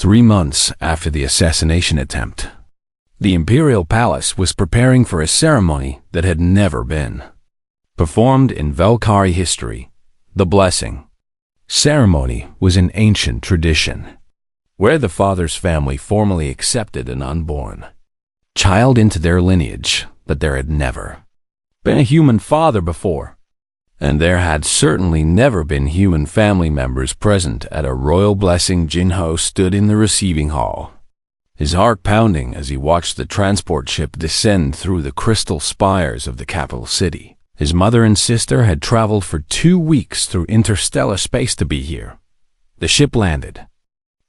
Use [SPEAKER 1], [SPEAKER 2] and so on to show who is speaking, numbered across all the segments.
[SPEAKER 1] 3 months after the assassination attempt, the Imperial Palace was preparing for a ceremony that had never been performed in Valkyrie history. The blessing ceremony was an ancient tradition, where the father's family formally accepted an unborn child into their lineage, but there had never been a human father before, and there had certainly never been human family members present at a royal blessing. Jinho stood in the receiving hall, his heart pounding as he watched the transport ship descend through the crystal spires of the capital city. His mother and sister had traveled for 2 weeks through interstellar space to be here. The ship landed,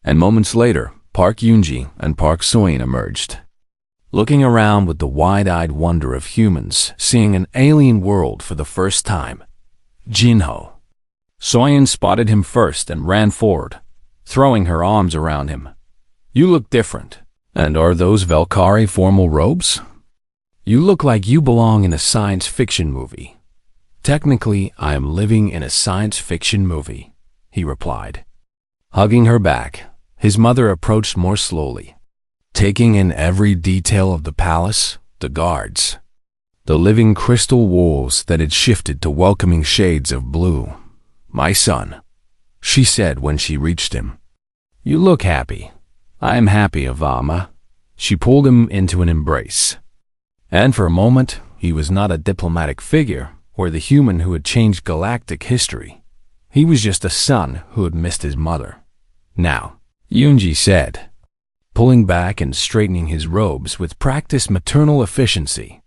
[SPEAKER 1] and moments later, Park Yoonji and Park Soin emerged, looking around with the wide-eyed wonder of humans seeing an alien world for the first time. Jinho. Soin spotted him first and ran forward, throwing her arms around him. "You look different. And are those Valkyrie formal robes? You look like you belong in a science fiction movie." "Technically, I am living in a science fiction movie," he replied. Hugging her back, his mother approached more slowly, taking in every detail of the palace, the guards, the living crystal walls that had shifted to welcoming shades of blue. "My son," she said when she reached him. "You look happy." "I am happy, Avama." She pulled him into an embrace. And for a moment, he was not a diplomatic figure or the human who had changed galactic history. He was just a son who had missed his mother. "Now," Yoonji said, pulling back and straightening his robes with practiced maternal efficiency,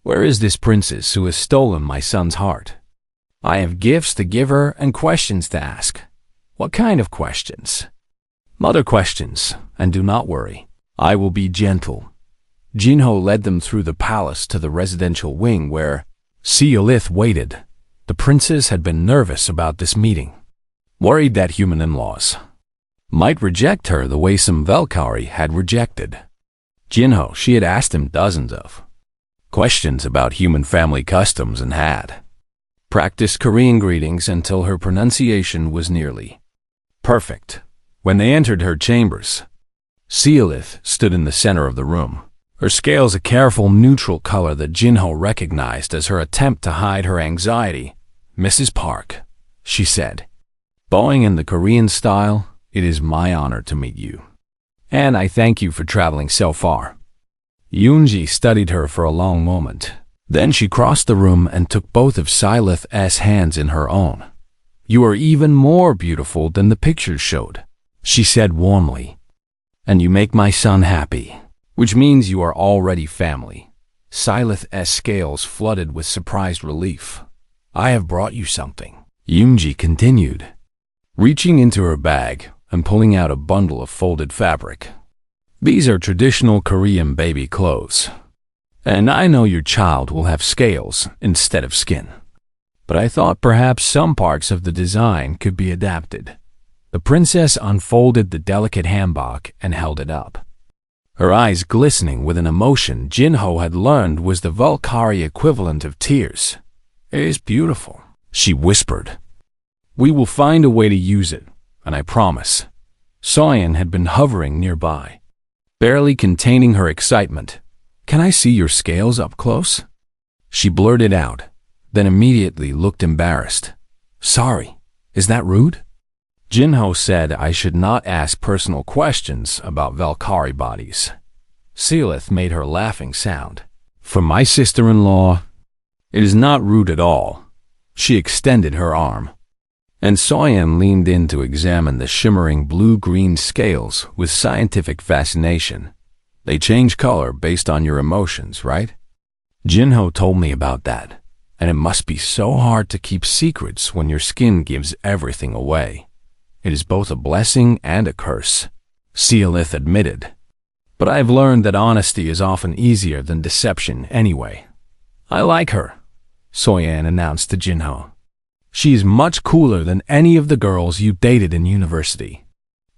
[SPEAKER 1] "where is this princess who has stolen my son's heart? I have gifts to give her and questions to ask." "What kind of questions?" "Mother questions, and do not worry. I will be gentle." Jinho led them through the palace to the residential wing where Seolith waited. The princess had been nervous about this meeting, worried that human in-laws might reject her the way some Valkyrie had rejected Jinho. She had asked him dozens of questions about human family customs and had practiced Korean greetings until her pronunciation was nearly perfect. When they entered her chambers, Seolith stood in the center of the room, her scales a careful neutral color that Jinho recognized as her attempt to hide her anxiety. "Mrs. Park," she said, bowing in the Korean style, "it is my honor to meet you, and I thank you for traveling so far." Yoonji studied her for a long moment. Then she crossed the room and took both of Seolith's hands in her own. "You are even more beautiful than the pictures showed," she said warmly. "And you make my son happy, which means you are already family." Seolith's scales flooded with surprised relief. "I have brought you something," Yoonji continued, reaching into her bag and pulling out a bundle of folded fabric. "These are traditional Korean baby clothes, and I know your child will have scales instead of skin. But I thought perhaps some parts of the design could be adapted." The princess unfolded the delicate hanbok and held it up, her eyes glistening with an emotion Jinho had learned was the Valkyrie equivalent of tears. "It is beautiful," she whispered. "We will find a way to use it, and I promise." Soyeon had been hovering nearby, barely containing her excitement. "Can I see your scales up close?" she blurted out, then immediately looked embarrassed. "Sorry, is that rude?" Jinho said I should not ask personal questions about Valkyrie bodies. Seolith made her laughing sound. "For my sister-in-law, it is not rude at all." She extended her arm, and Soyeon leaned in to examine the shimmering blue-green scales with scientific fascination. "They change color based on your emotions, right?" Jinho told me about that, and it must be so hard to keep secrets when your skin gives everything away. "It is both a blessing and a curse," Seolith admitted. "But I've learned that honesty is often easier than deception anyway." "I like her," Soyeon announced to Jinho. "She is much cooler than any of the girls you dated in university."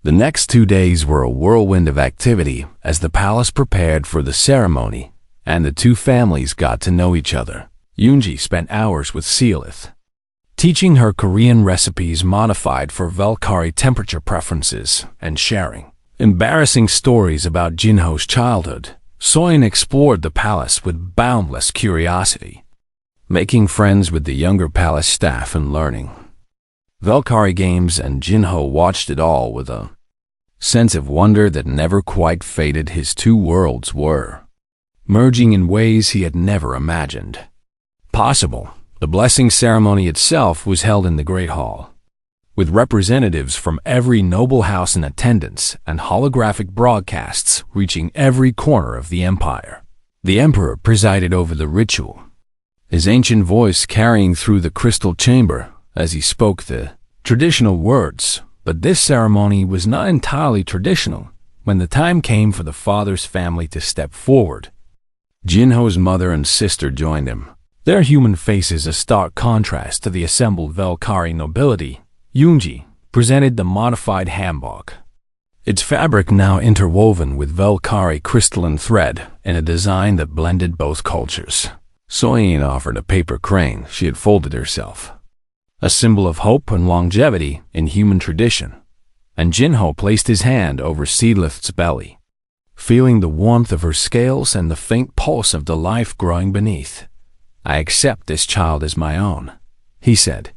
[SPEAKER 1] The next 2 days were a whirlwind of activity as the palace prepared for the ceremony, and the two families got to know each other. Yoonji spent hours with Seolith, teaching her Korean recipes modified for Valkyrie temperature preferences and sharing Embarrassing stories about Jinho's childhood, Soyen explored the palace with boundless curiosity, making friends with the younger palace staff and learning Valkyrie games, and Jinho watched it all with a sense of wonder that never quite faded. His two worlds were merging in ways he had never imagined possible. The blessing ceremony itself was held in the Great Hall, with representatives from every noble house in attendance and holographic broadcasts reaching every corner of the empire. The emperor presided over the ritual, his ancient voice carrying through the crystal chamber as he spoke the traditional words. But this ceremony was not entirely traditional. When the time came for the father's family to step forward, Jinho's mother and sister joined him, their human faces a stark contrast to the assembled Valkyrie nobility. Yoonji presented the modified hanbok, its fabric now interwoven with Valkyrie crystalline thread in a design that blended both cultures. Soyen offered a paper crane she had folded herself, a symbol of hope and longevity in human tradition, and Jinho placed his hand over Seedlith's belly, feeling the warmth of her scales and the faint pulse of the life growing beneath. "I accept this child as my own," he said,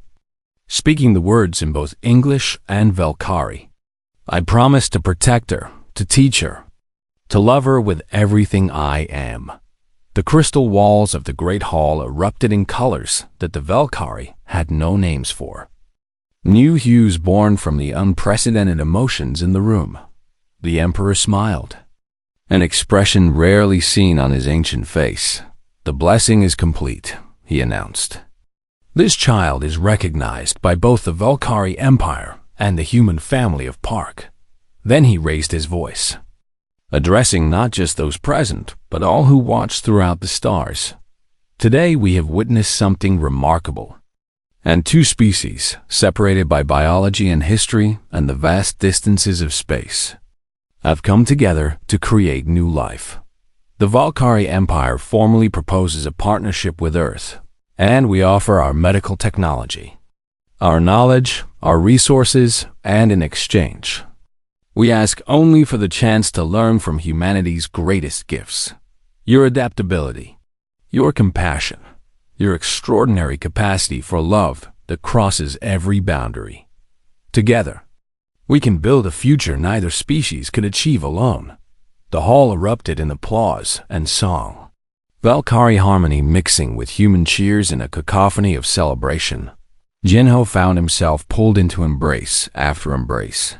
[SPEAKER 1] speaking the words in both English and Valkyrie. "I promise to protect her, to teach her, to love her with everything I am." The crystal walls of the Great Hall erupted in colors that the Valkyrie had no names for. New hues born from the unprecedented emotions in the room. The emperor smiled, an expression rarely seen on his ancient face. "The blessing is complete," he announced. "This child is recognized by both the Valkyrie Empire and the human family of Park." Then he raised his voice, addressing not just those present, but all who watched throughout the stars. "Today we have witnessed something remarkable, and two species, separated by biology and history and the vast distances of space, have come together to create new life. The Valkyrie Empire formally proposes a partnership with Earth, and we offer our medical technology, our knowledge, our resources, and in exchange, we ask only for the chance to learn from humanity's greatest gifts: your adaptability, your compassion, your extraordinary capacity for love that crosses every boundary. Together, we can build a future neither species could achieve alone." The hall erupted in applause and song, Valkyrie harmony mixing with human cheers in a cacophony of celebration. Jinho found himself pulled into embrace after embrace,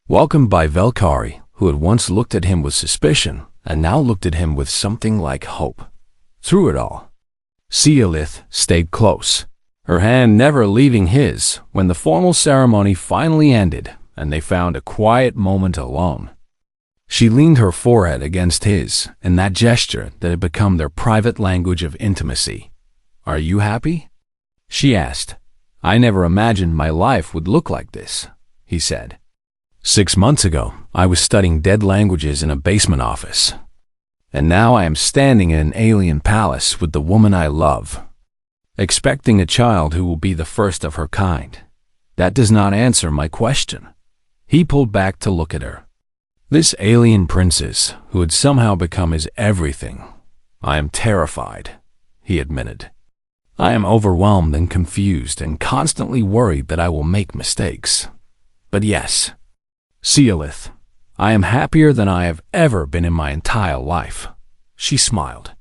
[SPEAKER 1] welcomed by Valkyrie, who had once looked at him with suspicion and now looked at him with something like hope. Through it all, Seedlith stayed close, her hand never leaving his. When the formal ceremony finally ended and they found a quiet moment alone, she leaned her forehead against his in that gesture that had become their private language of intimacy. "Are you happy?" she asked. "I never imagined my life would look like this," he said. 6 months ago, I was studying dead languages in a basement office, and now I am standing in an alien palace with the woman I love, expecting a child who will be the first of her kind. That does not answer my question." He pulled back to look at her. This alien princess, who had somehow become his everything. "I am terrified," he admitted. "I am overwhelmed and confused and constantly worried that I will make mistakes. But yes, Seedlith, I am happier than I have ever been in my entire life." She smiled,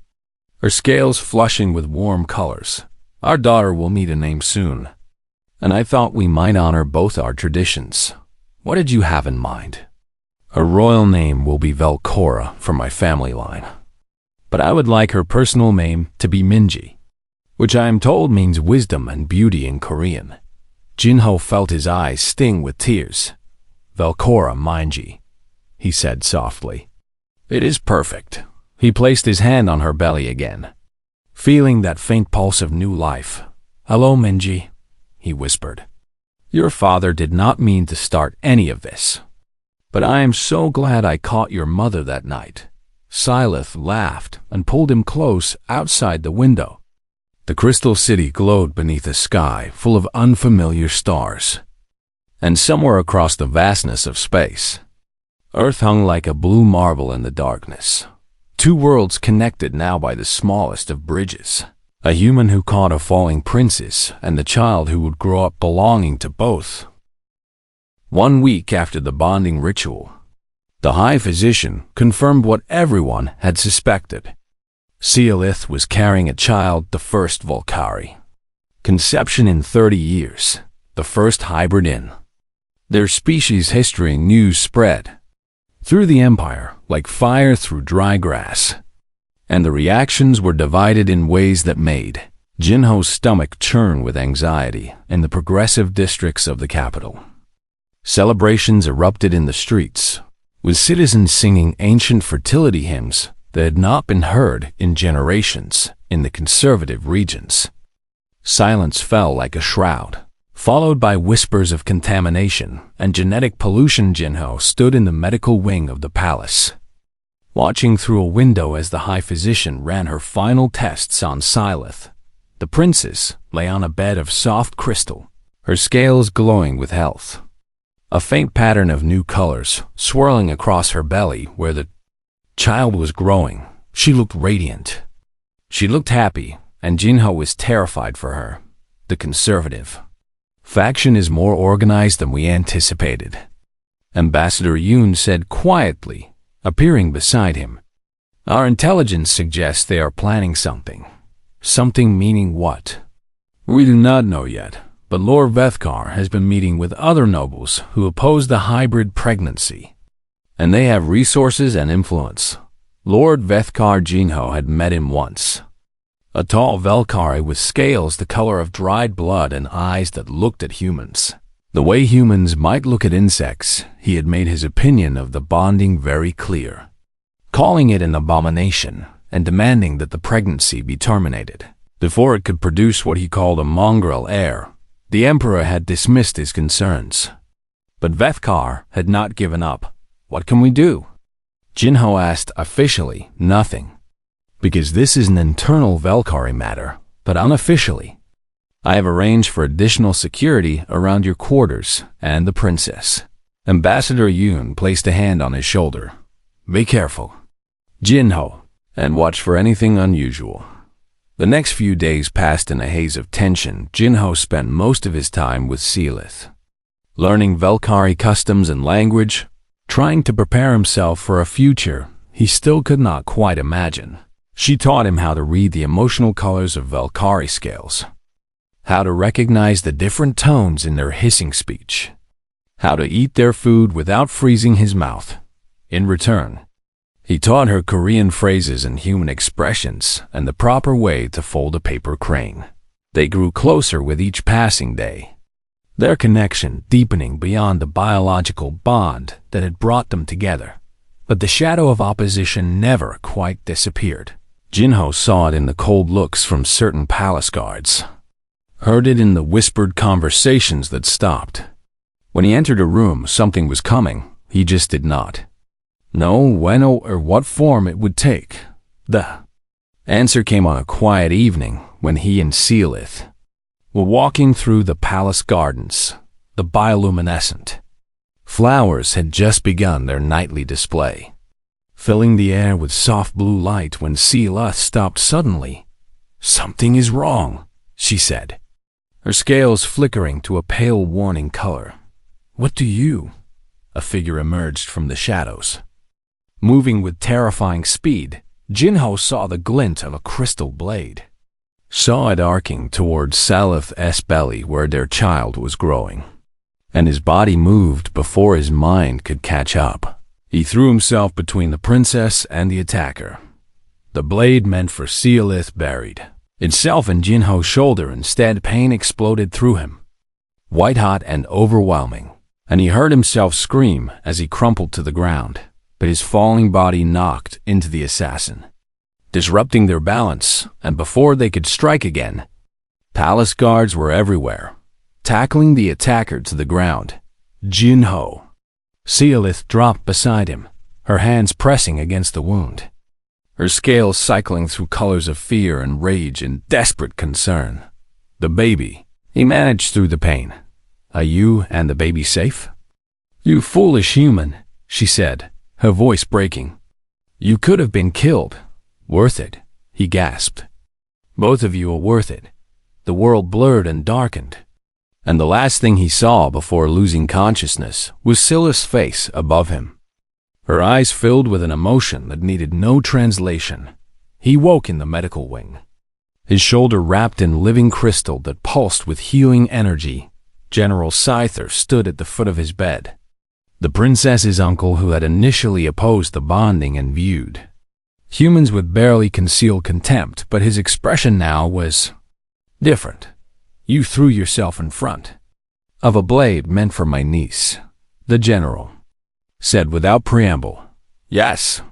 [SPEAKER 1] her scales flushing with warm colors. "Our daughter will need a name soon, and I thought we might honor both our traditions. What did you have in mind?" "A royal name will be Velcora from my family line, but I would like her personal name to be Minji, which I am told means wisdom and beauty in Korean." Jinho felt his eyes sting with tears. "Velcora Minji," he said softly. "It is perfect." He placed his hand on her belly again, feeling that faint pulse of new life. "Hello, Minji," he whispered. "Your father did not mean to start any of this, but I am so glad I caught your mother that night." Seedlith laughed and pulled him close outside the window. The crystal city glowed beneath a sky full of unfamiliar stars, and somewhere across the vastness of space, Earth hung like a blue marble in the darkness. Two worlds connected now by the smallest of bridges. A human who caught a falling princess and the child who would grow up belonging to both. 1 week after the bonding ritual, the High Physician confirmed what everyone had suspected. Seolith was carrying a child, the first Valkyrie. Conception in 30 years, the first hybrid in their species' history. News spread through the empire like fire through dry grass, and the reactions were divided in ways that made Jinho's stomach churn with anxiety in the progressive districts of the capital. Celebrations erupted in the streets, with citizens singing ancient fertility hymns that had not been heard in generations in the conservative regions. Silence fell like a shroud, followed by whispers of contamination and genetic pollution. Jinho stood in the medical wing of the palace, watching through a window as the High Physician ran her final tests on Seolith. The princess lay on a bed of soft crystal, her scales glowing with health. A faint pattern of new colors swirling across her belly where the child was growing. She looked radiant. She looked happy, and Jinho was terrified for her. The conservative faction is more organized than we anticipated, Ambassador Yoon said quietly, appearing beside him. Our intelligence suggests they are planning something. Something meaning what? We do not know yet, but Lord Vethkar has been meeting with other nobles who oppose the hybrid pregnancy, and they have resources and influence. Lord Vethkar Jinho had met him once. A tall Valkyrie with scales the color of dried blood and eyes that looked at humans. The way humans might look at insects, he had made his opinion of the bonding very clear, calling it an abomination and demanding that the pregnancy be terminated before it could produce what he called a mongrel heir. The emperor had dismissed his concerns, but Vethkar had not given up. What can we do? Jinho asked. Officially, nothing, because this is an internal Valkyrie matter, but unofficially, I have arranged for additional security around your quarters and the princess. Ambassador Yoon placed a hand on his shoulder. Be careful, Jinho, and watch for anything unusual. The next few days passed in a haze of tension. Jinho spent most of his time with Seolith, learning Valkyrie customs and language, trying to prepare himself for a future he still could not quite imagine. She taught him how to read the emotional colors of Valkyrie scales, how to recognize the different tones in their hissing speech, how to eat their food without freezing his mouth. In return, he taught her Korean phrases and human expressions and the proper way to fold a paper crane. They grew closer with each passing day, their connection deepening beyond the biological bond that had brought them together. But the shadow of opposition never quite disappeared. Jinho saw it in the cold looks from certain palace guards, heard it in the whispered conversations that stopped. When he entered a room, something was coming. He just did not know when or what form it would take. The answer came on a quiet evening when he and Seolith were walking through the palace gardens. The bioluminescent flowers had just begun their nightly display, filling the air with soft blue light. When Seolith stopped suddenly, "Something is wrong," she said, her scales flickering to a pale warning color. "What do you?" A figure emerged from the shadows. Moving with terrifying speed, Jinho saw the glint of a crystal blade, saw it arcing towards Seolith's belly where their child was growing, and his body moved before his mind could catch up. He threw himself between the princess and the attacker. The blade meant for Seolith buried itself in Jinho's shoulder. Instead, pain exploded through him, white-hot and overwhelming, and he heard himself scream as he crumpled to the ground. But his falling body knocked into the assassin, disrupting their balance, and before they could strike again, palace guards were everywhere, tackling the attacker to the ground. Jinho. Seolith dropped beside him, her hands pressing against the wound, her scales cycling through colors of fear and rage and desperate concern. The baby. He managed through the pain. "Are you and the baby safe?" "You foolish human," she said, her voice breaking. You could have been killed. Worth it, he gasped. Both of you are worth it. The world blurred and darkened. And the last thing he saw before losing consciousness was Scylla's face above him. Her eyes filled with an emotion that needed no translation. He woke in the medical wing, his shoulder wrapped in living crystal that pulsed with healing energy. General Scyther stood at the foot of his bed, the princess's uncle who had initially opposed the bonding and viewed humans with barely concealed contempt, but his expression now was different. You threw yourself in front of a blade meant for my niece, the general said without preamble. Yes,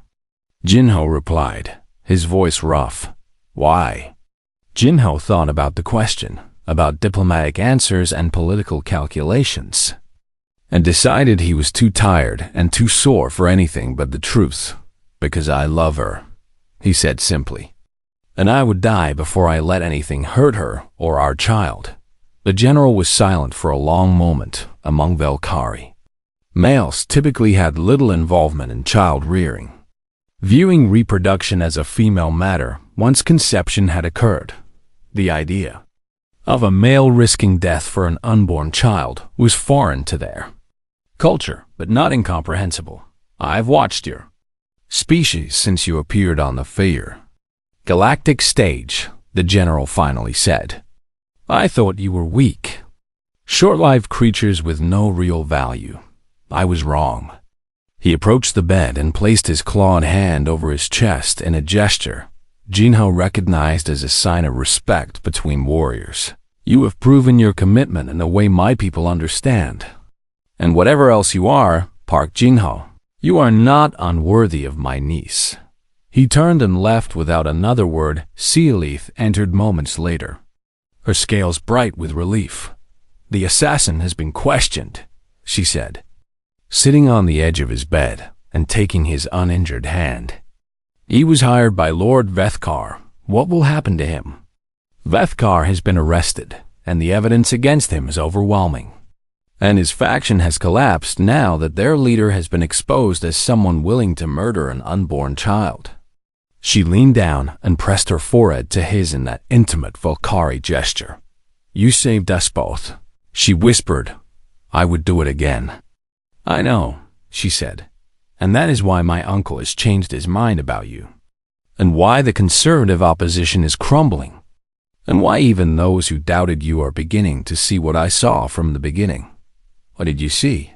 [SPEAKER 1] Jinho replied, his voice rough. Why? Jinho thought about the question, about diplomatic answers and political calculations, and decided he was too tired and too sore for anything but the truth. Because I love her, he said simply. And I would die before I let anything hurt her or our child. The general was silent for a long moment. Among Velkhari, males typically had little involvement in child rearing, viewing reproduction as a female matter once conception had occurred. The idea of a male risking death for an unborn child was foreign to their culture, but not incomprehensible. I've watched your species since you appeared on the Galactic stage, the general finally said. I thought you were weak. Short-lived creatures with no real value. I was wrong. He approached the bed and placed his clawed hand over his chest in a gesture Jinho recognized as a sign of respect between warriors. You have proven your commitment in a way my people understand. And whatever else you are, Park Jinho, you are not unworthy of my niece. He turned and left without another word. Sealith entered moments later, her scales bright with relief. The assassin has been questioned, she said, sitting on the edge of his bed and taking his uninjured hand. He was hired by Lord Vethkar. What will happen to him? Vethkar has been arrested, and the evidence against him is overwhelming. And his faction has collapsed now that their leader has been exposed as someone willing to murder an unborn child. She leaned down and pressed her forehead to his in that intimate Velkhari gesture. You saved us both, she whispered. I would do it again. I know, she said, and that is why my uncle has changed his mind about you, and why the conservative opposition is crumbling, and why even those who doubted you are beginning to see what I saw from the beginning. What did you see?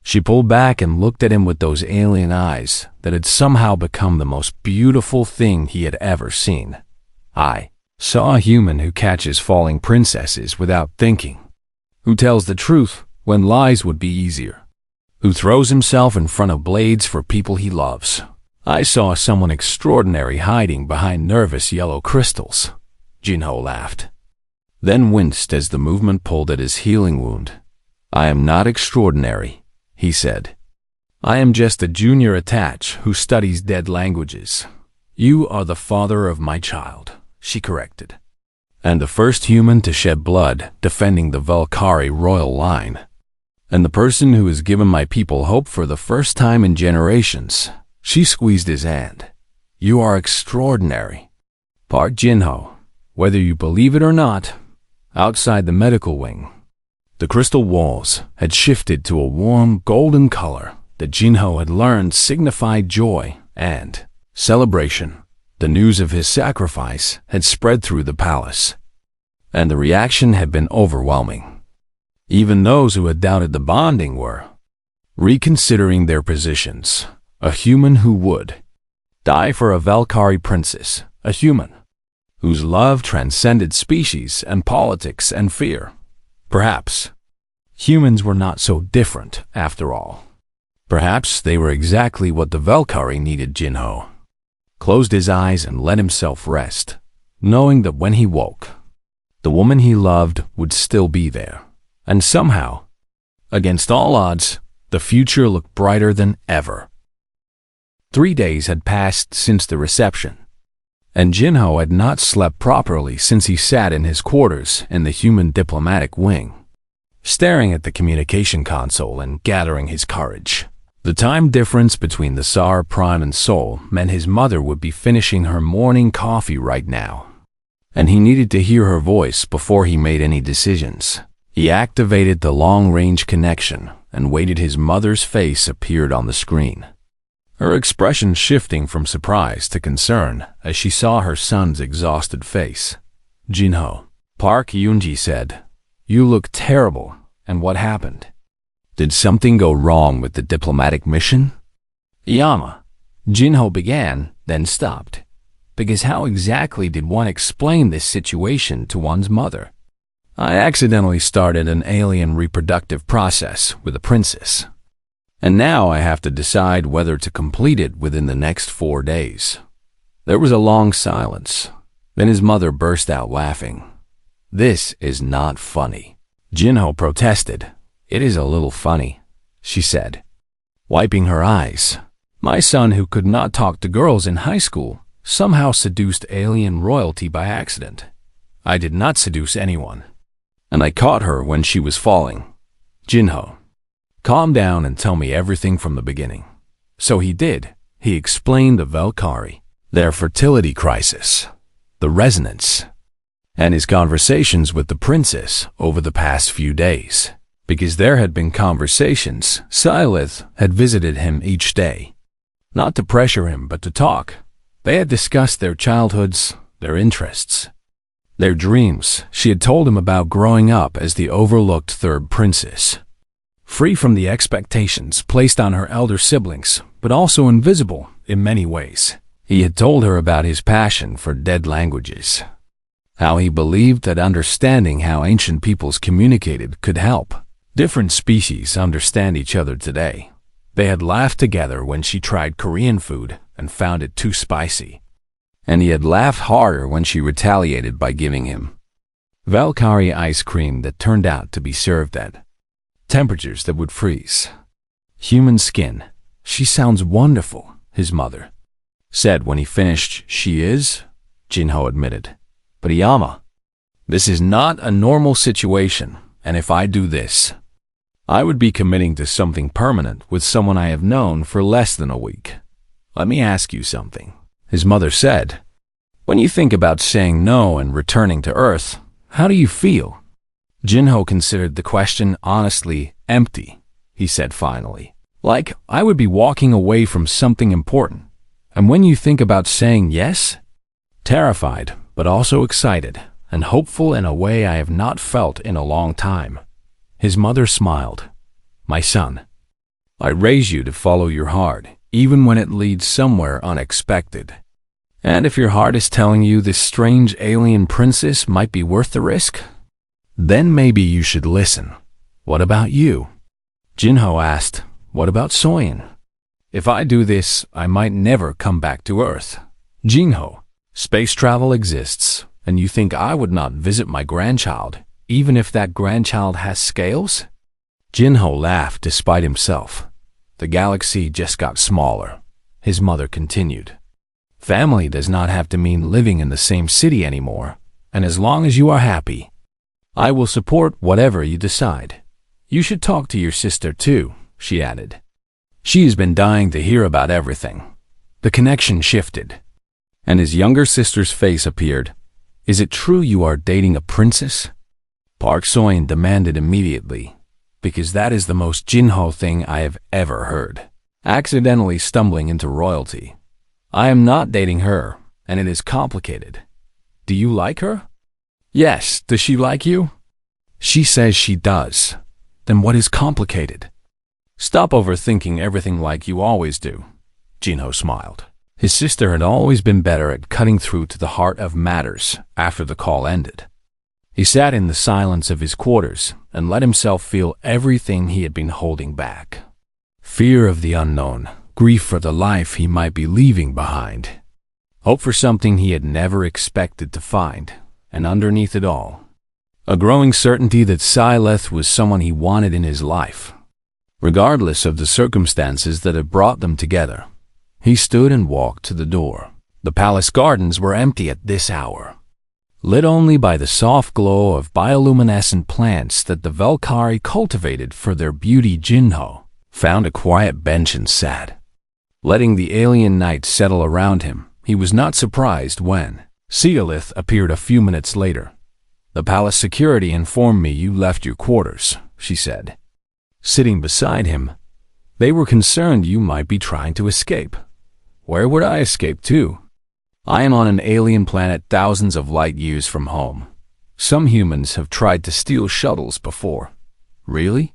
[SPEAKER 1] She pulled back and looked at him with those alien eyes that had somehow become the most beautiful thing he had ever seen. I saw a human who catches falling princesses without thinking, who tells the truth when lies would be easier, who throws himself in front of blades for people he loves. I saw someone extraordinary hiding behind nervous yellow crystals. Jinho laughed, then winced as the movement pulled at his healing wound. I am not extraordinary, he said. I am just a junior attach who studies dead languages. You are the father of my child, she corrected, and the first human to shed blood defending the Velkhari royal line, and the person who has given my people hope for the first time in generations. She squeezed his hand. You are extraordinary. Park Jinho, whether you believe it or not. Outside the medical wing, the crystal walls had shifted to a warm golden color that Jinho had learned signified joy and celebration. The news of his sacrifice had spread through the palace, and the reaction had been overwhelming. Even those who had doubted the bonding were reconsidering their positions. A human who would die for a Velkhari princess, a human whose love transcended species and politics and fear. Perhaps humans were not so different after all. Perhaps they were exactly what the Velkhari needed. Jinho closed his eyes and let himself rest, knowing that when he woke, the woman he loved would still be there. And somehow, against all odds, the future looked brighter than ever. 3 days had passed since the reception, and Jinho had not slept properly since he sat in his quarters in the human diplomatic wing, staring at the communication console and gathering his courage. The time difference between the Tsar Prime and Seoul meant his mother would be finishing her morning coffee right now, and he needed to hear her voice before he made any decisions. He activated the long-range connection and waited. His mother's face appeared on the screen, her expression shifting from surprise to concern as she saw her son's exhausted face. "Jinho," Park Yoonji said, "you look terrible. And what happened? Did something go wrong with the diplomatic mission?" "Yama," Jinho began, then stopped. Because how exactly did one explain this situation to one's mother? "I accidentally started an alien reproductive process with a princess. And now I have to decide whether to complete it within the next 4 days." There was a long silence. Then his mother burst out laughing. "This is not funny." Jinho protested. "It is a little funny," she said, wiping her eyes. "My son, who could not talk to girls in high school, somehow seduced alien royalty by accident. I did not seduce anyone. And I caught her when she was falling." "Jinho, calm down and tell me everything from the beginning." So he did. He explained the Valkyrie, their fertility crisis, the resonance, and his conversations with the princess over the past few days. Because there had been conversations, Silith had visited him each day. Not to pressure him, but to talk. They had discussed their childhoods, their interests, their dreams. She had told him about growing up as the overlooked third princess, free from the expectations placed on her elder siblings, but also invisible in many ways. He had told her about his passion for dead languages, how he believed that understanding how ancient peoples communicated could help different species understand each other today. They had laughed together when she tried Korean food and found it too spicy, and he had laughed harder when she retaliated by giving him Valkyrie ice cream that turned out to be served at temperatures that would freeze human skin. "She sounds wonderful," his mother said when he finished. "She is," Jinho admitted. "But Iyama, this is not a normal situation, and if I do this, I would be committing to something permanent with someone I have known for less than a week. Let me ask you something," his mother said. "When you think about saying no and returning to Earth, how do you feel?" Jinho considered the question honestly empty. He said finally, "Like I would be walking away from something important. And when you think about saying yes?" Terrified, but also excited and hopeful in a way I have not felt in a long time. His mother smiled. "My son, I raise you to follow your heart, even when it leads somewhere unexpected. And if your heart is telling you this strange alien princess might be worth the risk, then maybe you should listen. What about you?" Jinho asked, "What about Soyeon? If I do this, I might never come back to Earth." "Jinho, space travel exists, and you think I would not visit my grandchild, even if that grandchild has scales?" Jinho laughed despite himself. "The galaxy just got smaller," his mother continued. "Family does not have to mean living in the same city anymore, and as long as you are happy, I will support whatever you decide. You should talk to your sister too," she added. "She has been dying to hear about everything." The connection shifted, and his younger sister's face appeared. "Is it true you are dating a princess?" Park Soyeon demanded immediately, because that is the most Jinho thing I have ever heard. Accidentally stumbling into royalty. "I am not dating her, and it is complicated." "Do you like her?" "Yes, does she like you?" "She says she does." "Then what is complicated?" "Stop overthinking everything like you always do," Jinho smiled. His sister had always been better at cutting through to the heart of matters after the call ended. He sat in the silence of his quarters and let himself feel everything he had been holding back. Fear of the unknown, grief for the life he might be leaving behind, hope for something he had never expected to find, and underneath it all, a growing certainty that Silith was someone he wanted in his life, regardless of the circumstances that had brought them together. He stood and walked to the door. The palace gardens were empty at this hour, lit only by the soft glow of bioluminescent plants that the Valkyrie cultivated for their beauty. Jinho found a quiet bench and sat. Letting the alien night settle around him, he was not surprised when Seolith appeared a few minutes later. "The palace security informed me you left your quarters," she said. Sitting beside him, "They were concerned you might be trying to escape." "Where would I escape to? I am on an alien planet thousands of light years from home. Some humans have tried to steal shuttles before." "Really?"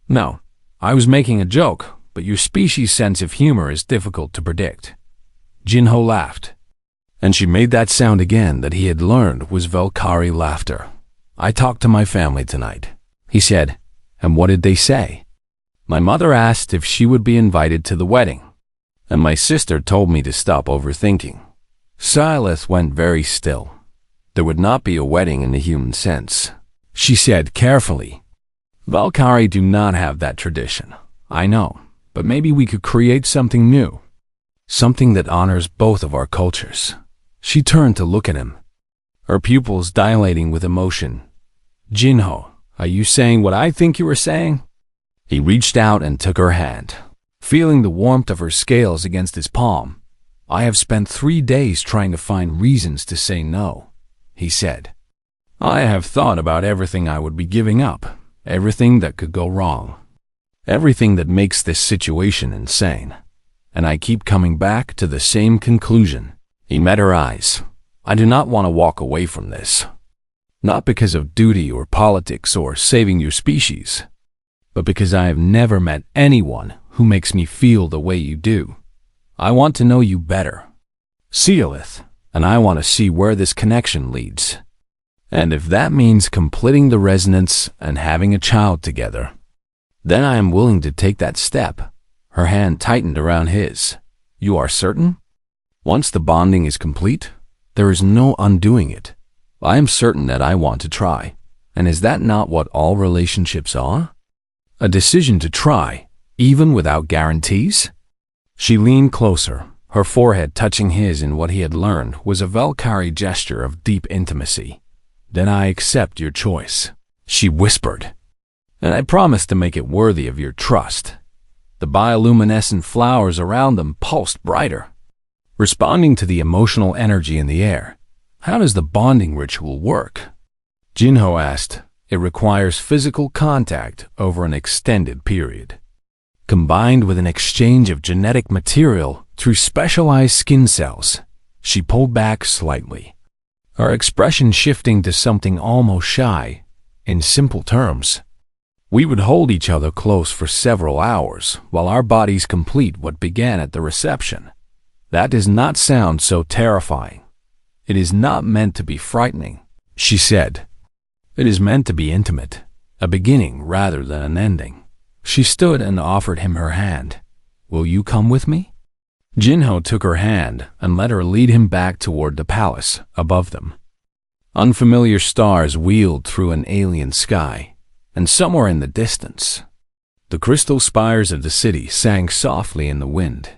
[SPEAKER 1] "No, I was making a joke, but your species' sense of humor is difficult to predict." Jinho laughed, and she made that sound again that he had learned was Valkyrie laughter. "I talked to my family tonight," he said. "And what did they say?" "My mother asked if she would be invited to the wedding, and my sister told me to stop overthinking." Seolith went very still. "There would not be a wedding in the human sense," she said carefully. "Valkyrie do not have that tradition, I know, but maybe we could create something new. Something that honors both of our cultures." She turned to look at him, her pupils dilating with emotion. "Jinho, are you saying what I think you are saying?" He reached out and took her hand, feeling the warmth of her scales against his palm. "I have spent 3 days trying to find reasons to say no," he said. "I have thought about everything I would be giving up, everything that could go wrong, everything that makes this situation insane. And I keep coming back to the same conclusion." He met her eyes. "I do not want to walk away from this. Not because of duty or politics or saving your species, but because I have never met anyone who makes me feel the way you do. I want to know you better, Seolith, and I want to see where this connection leads. And if that means completing the resonance and having a child together, then I am willing to take that step." Her hand tightened around his. "You are certain? Once the bonding is complete, there is no undoing it. I am certain that I want to try. And is that not what all relationships are? A decision to try, even without guarantees?" She leaned closer, her forehead touching his in what he had learned was a Valkyrie gesture of deep intimacy. "Then I accept your choice," she whispered. "And I promise to make it worthy of your trust." The bioluminescent flowers around them pulsed brighter, responding to the emotional energy in the air. "How does the bonding ritual work?" Jinho asked. "It requires physical contact over an extended period, combined with an exchange of genetic material through specialized skin cells." She pulled back slightly, her expression shifting to something almost shy. "In simple terms, we would hold each other close for several hours while our bodies complete what began at the reception." "That does not sound so terrifying." "It is not meant to be frightening," she said. "It is meant to be intimate, a beginning rather than an ending." She stood and offered him her hand. "Will you come with me?" Jinho took her hand and let her lead him back toward the palace above them. Unfamiliar stars wheeled through an alien sky, and somewhere in the distance, the crystal spires of the city sang softly in the wind.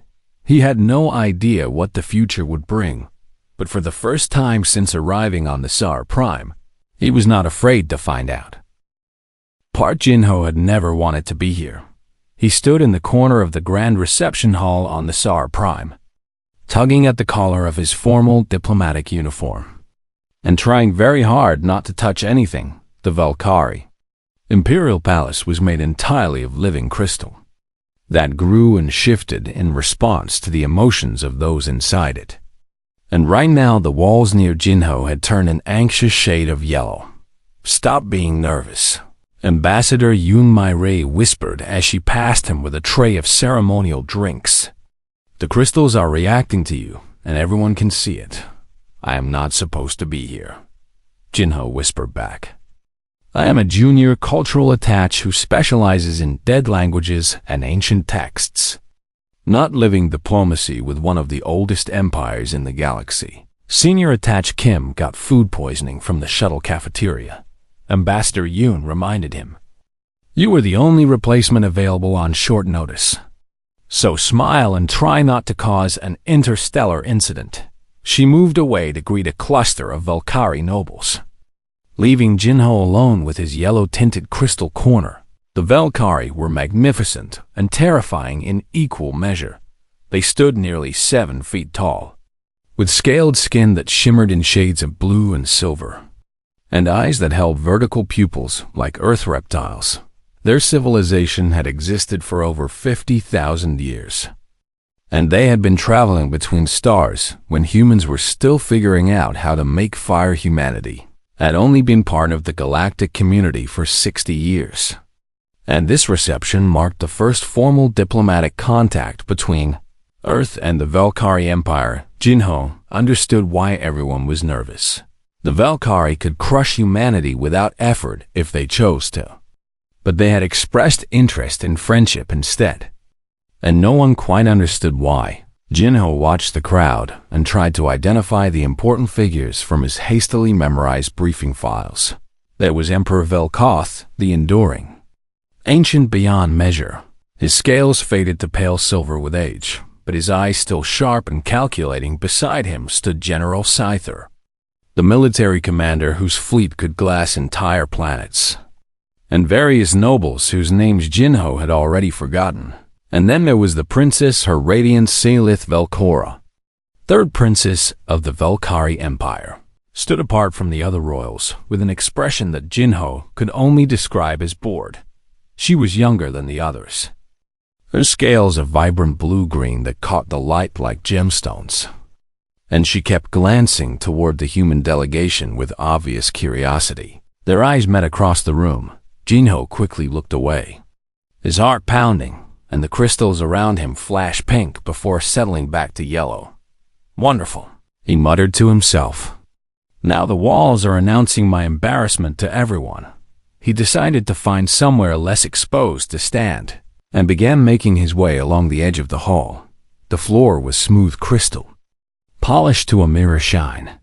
[SPEAKER 1] He had no idea what the future would bring, but for the first time since arriving on the Sar Prime, he was not afraid to find out. Part Jinho had never wanted to be here. He stood in the corner of the grand reception hall on the Sar Prime, tugging at the collar of his formal diplomatic uniform, and trying very hard not to touch anything. The Valkyrie Imperial Palace was made entirely of living crystal that grew and shifted in response to the emotions of those inside it. And right now the walls near Jinho had turned an anxious shade of yellow. "Stop being nervous," Ambassador Yoon My-rae whispered as she passed him with a tray of ceremonial drinks. "The crystals are reacting to you, and everyone can see it. I am not supposed to be here," Jinho whispered back. "I am a junior cultural attaché who specializes in dead languages and ancient texts, not living diplomacy with one of the oldest empires in the galaxy." Senior attaché Kim got food poisoning from the shuttle cafeteria. Ambassador Yoon reminded him. "You were the only replacement available on short notice. So smile and try not to cause an interstellar incident." She moved away to greet a cluster of Valkyrie nobles, leaving Jinho alone with his yellow-tinted crystal corner. The Valkyrie were magnificent and terrifying in equal measure. They stood nearly 7 feet tall, with scaled skin that shimmered in shades of blue and silver, and eyes that held vertical pupils like earth reptiles. Their civilization had existed for over 50,000 years, and they had been traveling between stars when humans were still figuring out how to make fire. Humanity had only been part of the galactic community for 60 years, and this reception marked the first formal diplomatic contact between Earth and the Valkyrie Empire. Jinho understood why everyone was nervous. The Valkyrie could crush humanity without effort if they chose to, but they had expressed interest in friendship instead, and no one quite understood why. Jinho watched the crowd and tried to identify the important figures from his hastily memorized briefing files. There was Emperor Velkoth, the Enduring, ancient beyond measure. His scales faded to pale silver with age, but his eyes still sharp and calculating. Beside him stood General Scyther, the military commander whose fleet could glass entire planets, and various nobles whose names Jinho had already forgotten. And then there was the Princess Her Radiance Salith Velcora, third princess of the Valkyrie Empire, stood apart from the other royals with an expression that Jinho could only describe as bored. She was younger than the others, her scales a vibrant blue-green that caught the light like gemstones, and she kept glancing toward the human delegation with obvious curiosity. Their eyes met across the room. Jinho quickly looked away, his heart pounding, and the crystals around him flashed pink before settling back to yellow. "Wonderful," he muttered to himself. "Now the walls are announcing my embarrassment to everyone." He decided to find somewhere less exposed to stand, and began making his way along the edge of the hall. The floor was smooth crystal, polished to a mirror shine,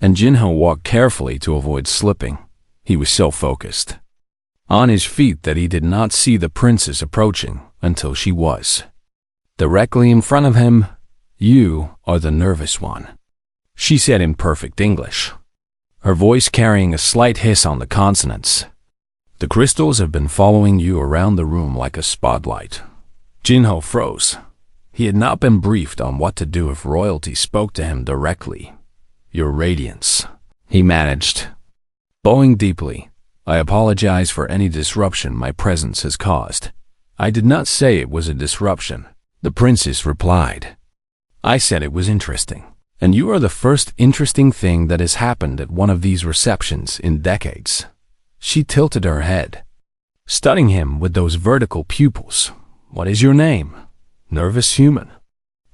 [SPEAKER 1] and Jinho walked carefully to avoid slipping. He was so focused on his feet that he did not see the princess approaching until she was directly in front of him. "You are the nervous one," she said in perfect English, her voice carrying a slight hiss on the consonants. "The crystals have been following you around the room like a spotlight." Jinho froze. He had not been briefed on what to do if royalty spoke to him directly. "Your Radiance," he managed, bowing deeply. "I apologize for any disruption my presence has caused." "I did not say it was a disruption," the princess replied. "I said it was interesting, and you are the first interesting thing that has happened at one of these receptions in decades." She tilted her head, studying him with those vertical pupils. "What is your name?" "Nervous human."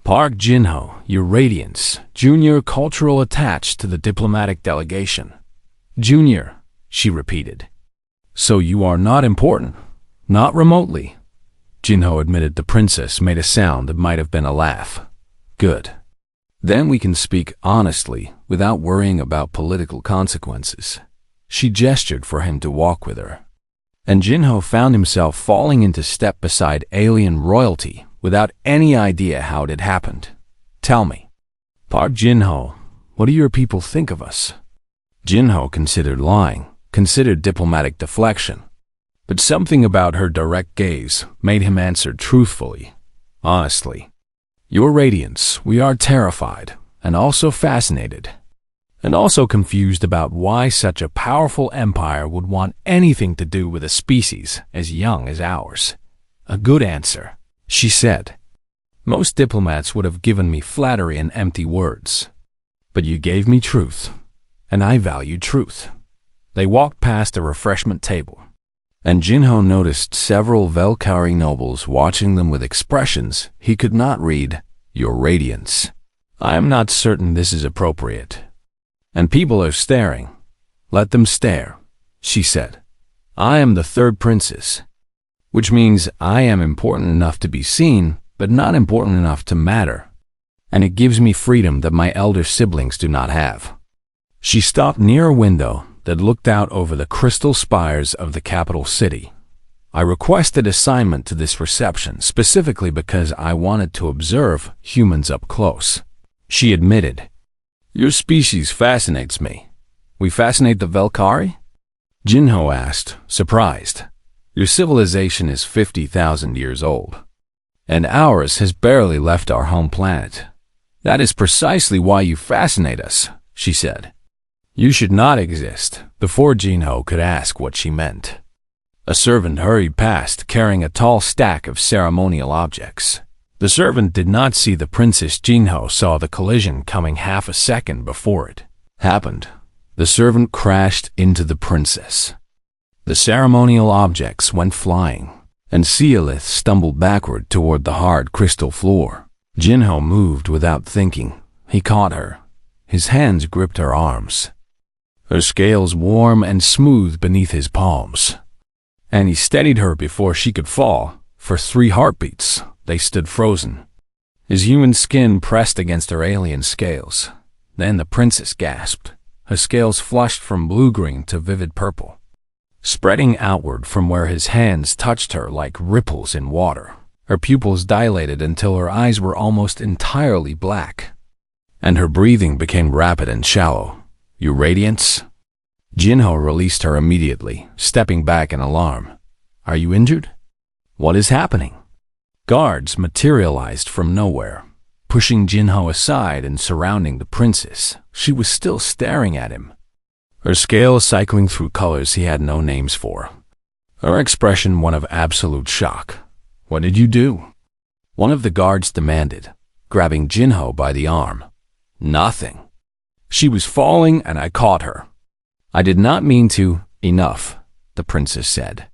[SPEAKER 1] "Park Jinho, your Radiance, junior cultural attached to the diplomatic delegation." "Junior," she repeated. "So you are not important?" "Not remotely," Jinho admitted. The princess made a sound that might have been a laugh. "Good. Then we can speak honestly without worrying about political consequences." She gestured for him to walk with her, and Jinho found himself falling into step beside alien royalty without any idea how it had happened. "Tell me, Park Jinho, what do your people think of us?" Jinho considered lying, considered diplomatic deflection, but something about her direct gaze made him answer truthfully, honestly. "Your Radiance, we are terrified and also fascinated, and also confused about why such a powerful empire would want anything to do with a species as young as ours." "A good answer," she said. "Most diplomats would have given me flattery and empty words, but you gave me truth, and I value truth." They walked past a refreshment table, and Jinho noticed several Valkyrie nobles watching them with expressions he could not read. "Your Radiance, I am not certain this is appropriate, and people are staring. Let them stare," she said. "I am the third princess, which means I am important enough to be seen, but not important enough to matter, and it gives me freedom that my elder siblings do not have." She stopped near a window that looked out over the crystal spires of the capital city. "I requested assignment to this reception specifically because I wanted to observe humans up close," she admitted. "Your species fascinates me." "We fascinate the Valkyrie?" Jinho asked, surprised. Your civilization is 50,000 years old, and ours has barely left our home planet. That is precisely why you fascinate us, she said. You should not exist. Before Jinho could ask what she meant, a servant hurried past carrying a tall stack of ceremonial objects. The servant did not see the princess. Jinho saw the collision coming half a second before it happened. The servant crashed into the princess. The ceremonial objects went flying, and Seolith stumbled backward toward the hard crystal floor. Jinho moved without thinking. He caught her. His hands gripped her arms, her scales warm and smooth beneath his palms, and he steadied her before she could fall. For 3 heartbeats, they stood frozen, his human skin pressed against her alien scales. Then the princess gasped. Her scales flushed from blue-green to vivid purple, spreading outward from where his hands touched her like ripples in water. Her pupils dilated until her eyes were almost entirely black, and her breathing became rapid and shallow. Your radiance? Jinho released her immediately, stepping back in alarm. Are you injured? What is happening? Guards materialized from nowhere, pushing Jinho aside and surrounding the princess. She was still staring at him, her scales cycling through colors he had no names for, her expression one of absolute shock. What did you do? One of the guards demanded, grabbing Jinho by the arm. Nothing. She was falling and I caught her. I did not mean to. Enough, the princess said,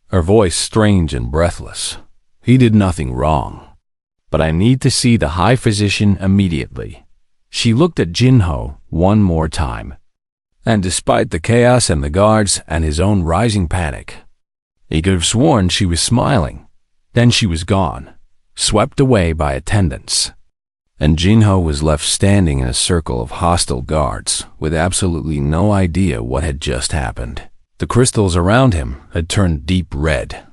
[SPEAKER 1] her voice strange and breathless. He did nothing wrong, but I need to see the high physician immediately. She looked at Jinho one more time, and despite the chaos and the guards and his own rising panic, he could have sworn she was smiling. Then she was gone, swept away by attendants, and Jinho was left standing in a circle of hostile guards with absolutely no idea what had just happened. The crystals around him had turned deep red.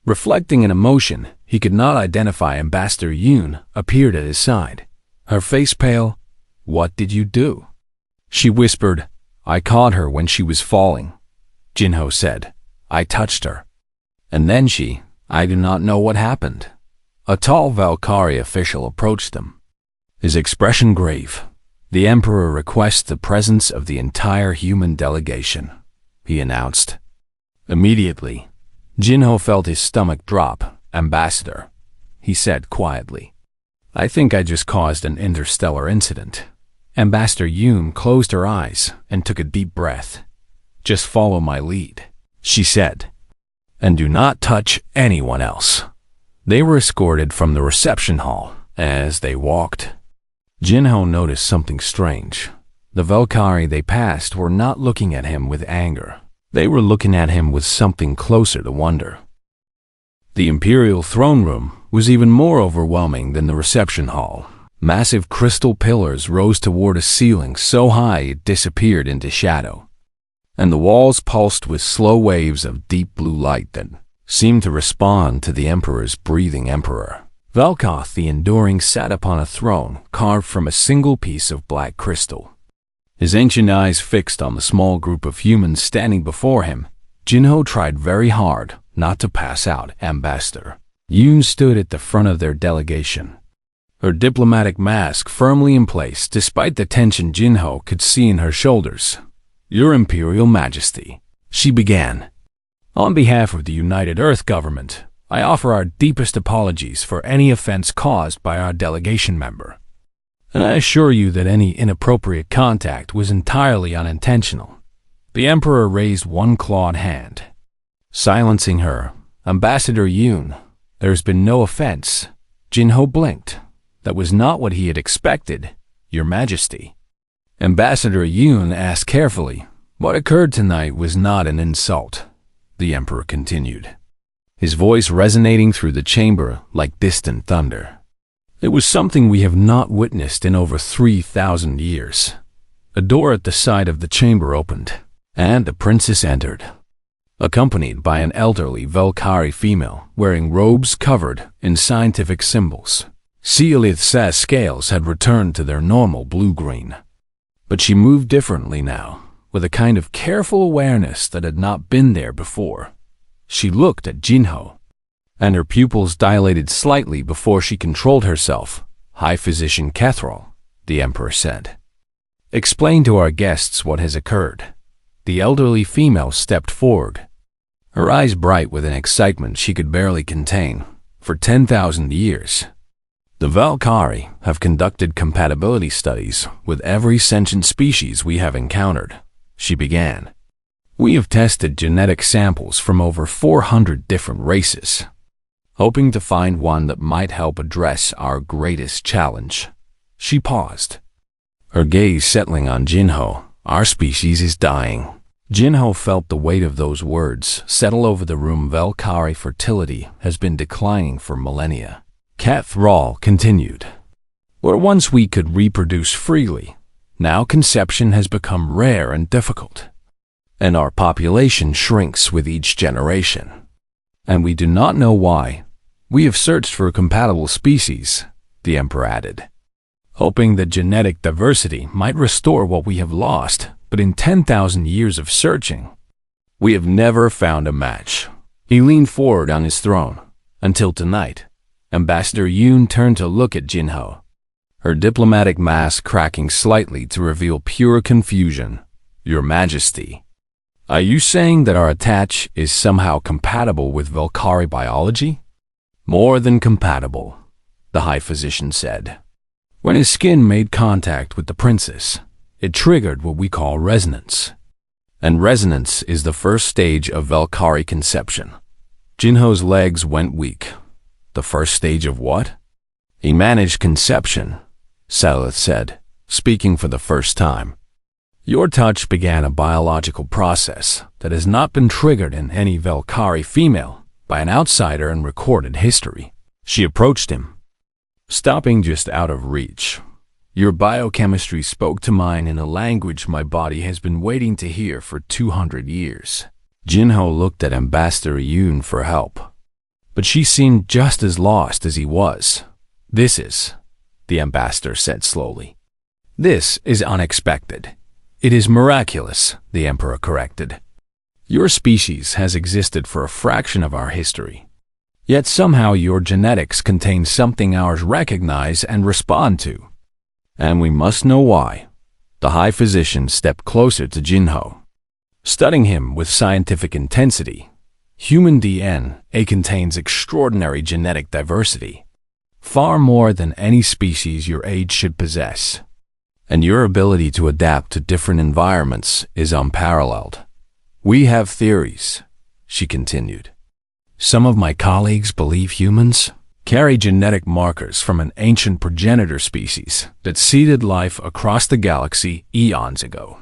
[SPEAKER 1] Reflecting an emotion he could not identify, Ambassador Yoon appeared at his side, her face pale. What did you do? She whispered. I caught her when she was falling. Jinho said. I touched her. And then I do not know what happened. A tall Valkyrie official approached them, his expression grave. The Emperor requests the presence of the entire human delegation, he announced. Immediately, Jinho felt his stomach drop. Ambassador, he said quietly. I think I just caused an interstellar incident. Ambassador Yoon closed her eyes and took a deep breath. Just follow my lead, she said, and do not touch anyone else. They were escorted from the reception hall. As they walked, Jinho noticed something strange. The Valkyrie they passed were not looking at him with anger. They were looking at him with something closer to wonder. The Imperial throne room was even more overwhelming than the reception hall. Massive crystal pillars rose toward a ceiling so high it disappeared into shadow, and the walls pulsed with slow waves of deep blue light that seemed to respond to the Emperor's breathing. Emperor Velkoth the Enduring sat upon a throne carved from a single piece of black crystal, his ancient eyes fixed on the small group of humans standing before him. Jinho tried very hard not to pass out. Ambassador Yoon stood at the front of their delegation, her diplomatic mask firmly in place despite the tension Jinho could see in her shoulders. Your Imperial Majesty, she began. On behalf of the United Earth government, I offer our deepest apologies for any offense caused by our delegation member, and I assure you that any inappropriate contact was entirely unintentional. The Emperor raised one clawed hand, silencing her. Ambassador Yoon, there's been no offense. Jinho blinked. That was not what he had expected, Your Majesty. Ambassador Yoon asked carefully. What occurred tonight was not an insult, the Emperor continued, his voice resonating through the chamber like distant thunder. It was something we have not witnessed in over 3,000 years. A door at the side of the chamber opened, and the princess entered, accompanied by an elderly Valkyrie female wearing robes covered in scientific symbols. Seolith's scales had returned to their normal blue-green, but she moved differently now, with a kind of careful awareness that had not been there before. She looked at Jinho, and her pupils dilated slightly before she controlled herself. "High Physician Kethrol," the Emperor said. "Explain to our guests what has occurred." The elderly female stepped forward, her eyes bright with an excitement she could barely contain. "For 10,000 years, the Valkyrie have conducted compatibility studies with every sentient species we have encountered," she began. "We have tested genetic samples from over 400 different races, hoping to find one that might help address our greatest challenge." She paused, her gaze settling on Jinho. "Our species is dying." Jinho felt the weight of those words settle over the room. "Valkyrie fertility has been declining for millennia," Kethrol continued. "Where once we could reproduce freely, now conception has become rare and difficult, and our population shrinks with each generation. And we do not know why. We have searched for compatible species," the Emperor added, "hoping that genetic diversity might restore what we have lost. But in 10,000 years of searching, we have never found a match." He leaned forward on his throne. "Until tonight." Ambassador Yoon turned to look at Jinho, her diplomatic mask cracking slightly to reveal pure confusion. "Your Majesty, are you saying that our attach is somehow compatible with Valkyrie biology?" "More than compatible," the High Physician said. "When his skin made contact with the princess, it triggered what we call resonance. And resonance is the first stage of Valkyrie conception." Jinho's legs went weak. "The first stage of what?" "He managed conception," Salith said, speaking for the first time. "Your touch began a biological process that has not been triggered in any Valkyrie female by an outsider in recorded history." She approached him, stopping just out of reach. "Your biochemistry spoke to mine in a language my body has been waiting to hear for 200 years. Jinho looked at Ambassador Yoon for help, but she seemed just as lost as he was. "This is," the ambassador said slowly. "This is unexpected. It is miraculous," the Emperor corrected. "Your species has existed for a fraction of our history, yet somehow your genetics contain something ours recognize and respond to. And we must know why." The High Physician stepped closer to Jinho, studying him with scientific intensity. "Human DNA contains extraordinary genetic diversity, far more than any species your age should possess. And your ability to adapt to different environments is unparalleled. We have theories," she continued. "Some of my colleagues believe humans carry genetic markers from an ancient progenitor species that seeded life across the galaxy eons ago.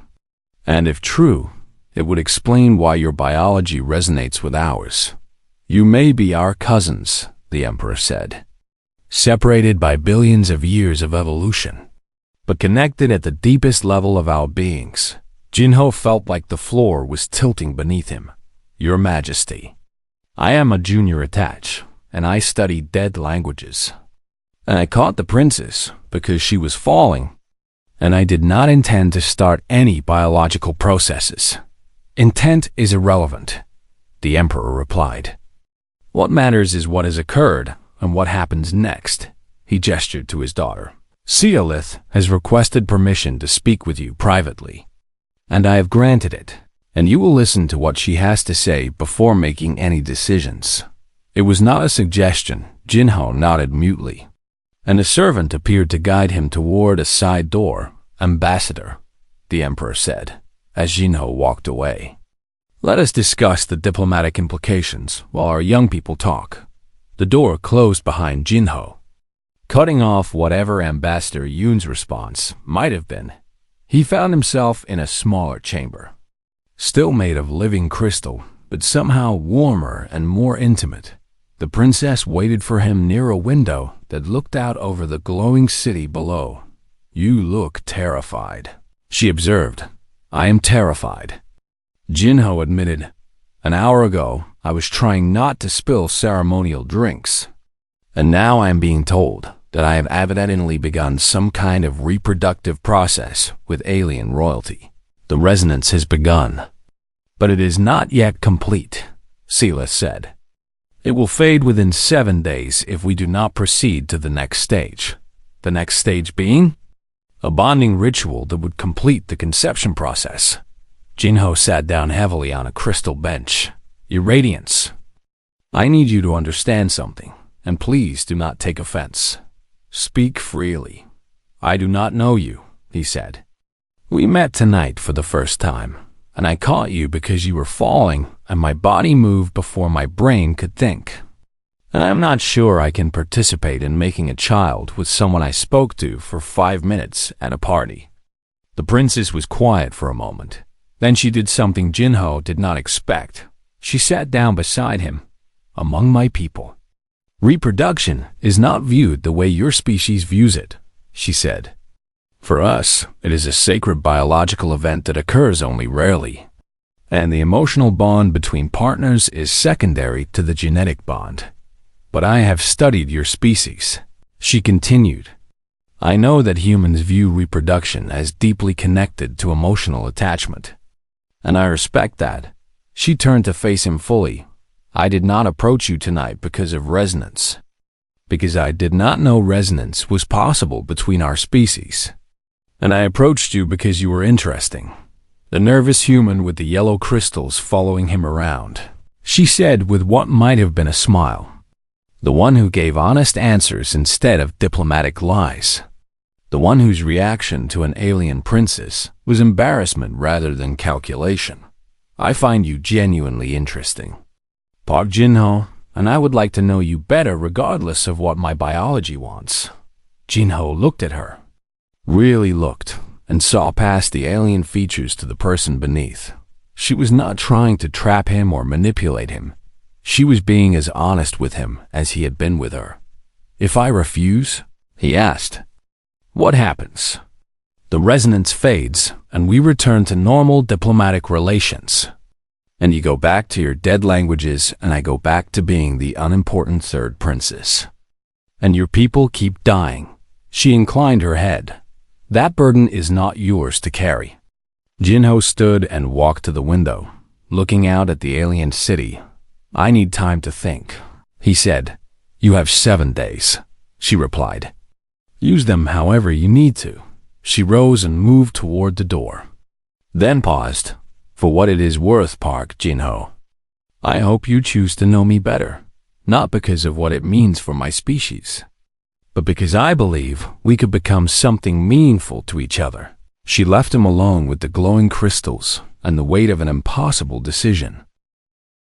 [SPEAKER 1] And if true, it would explain why your biology resonates with ours. You may be our cousins," the Emperor said, "separated by billions of years of evolution, but connected at the deepest level of our beings." Jinho felt like the floor was tilting beneath him. "Your Majesty, I am a junior attach, and I study dead languages. And I caught the princess because she was falling, and I did not intend to start any biological processes." "Intent is irrelevant," the Emperor replied. "What matters is what has occurred and what happens next." He gestured to his daughter. "Seolith has requested permission to speak with you privately, and I have granted it, and you will listen to what she has to say before making any decisions." It was not a suggestion. Jinho nodded mutely, and a servant appeared to guide him toward a side door. "Ambassador," the Emperor said, as Jinho walked away, "let us discuss the diplomatic implications while our young people talk." The door closed behind Jinho, cutting off whatever Ambassador Yoon's response might have been. He found himself in a smaller chamber, still made of living crystal, but somehow warmer and more intimate. The princess waited for him near a window that looked out over the glowing city below. "You look terrified," she observed. "I am terrified," Jinho admitted. "An hour ago, I was trying not to spill ceremonial drinks, and now I am being told that I have evidently begun some kind of reproductive process with alien royalty. The resonance has begun, but it is not yet complete." Silas said. It will fade within 7 days if we do not proceed to the next stage. The next stage being? A bonding ritual that would complete the conception process. Jinho sat down heavily on a crystal bench. Your Radiance, I need you to understand something, and please do not take offense. Speak freely. I do not know you, he said. We met tonight for the first time, and I caught you because you were falling, and my body moved before my brain could think. And I'm not sure I can participate in making a child with someone I spoke to for 5 minutes at a party. The princess was quiet for a moment. Then she did something Jinho did not expect. She sat down beside him. Among my people, reproduction is not viewed the way your species views it, she said. For us, it is a sacred biological event that occurs only rarely. And the emotional bond between partners is secondary to the genetic bond. But I have studied your species, she continued. I know that humans view reproduction as deeply connected to emotional attachment. And I respect that. She turned to face him fully. I did not approach you tonight because of resonance. Because I did not know resonance was possible between our species. And I approached you because you were interesting. The nervous human with the yellow crystals following him around, she said with what might have been a smile. The one who gave honest answers instead of diplomatic lies. The one whose reaction to an alien princess was embarrassment rather than calculation. I find you genuinely interesting. Park Jinho, and I would like to know you better regardless of what my biology wants. Jinho looked at her. Really looked, and saw past the alien features to the person beneath. She was not trying to trap him or manipulate him. She was being as honest with him as he had been with her. If I refuse? He asked. What happens? The resonance fades, and we return to normal diplomatic relations. And you go back to your dead languages, and I go back to being the unimportant third princess. And your people keep dying. She inclined her head. That burden is not yours to carry. Jinho stood and walked to the window, looking out at the alien city. I need time to think, he said. You have 7 days, she replied. Use them however you need to. She rose and moved toward the door. Then paused. For what it is worth, Park Jinho, I hope you choose to know me better, not because of what it means for my species, but because I believe we could become something meaningful to each other. She left him alone with the glowing crystals and the weight of an impossible decision.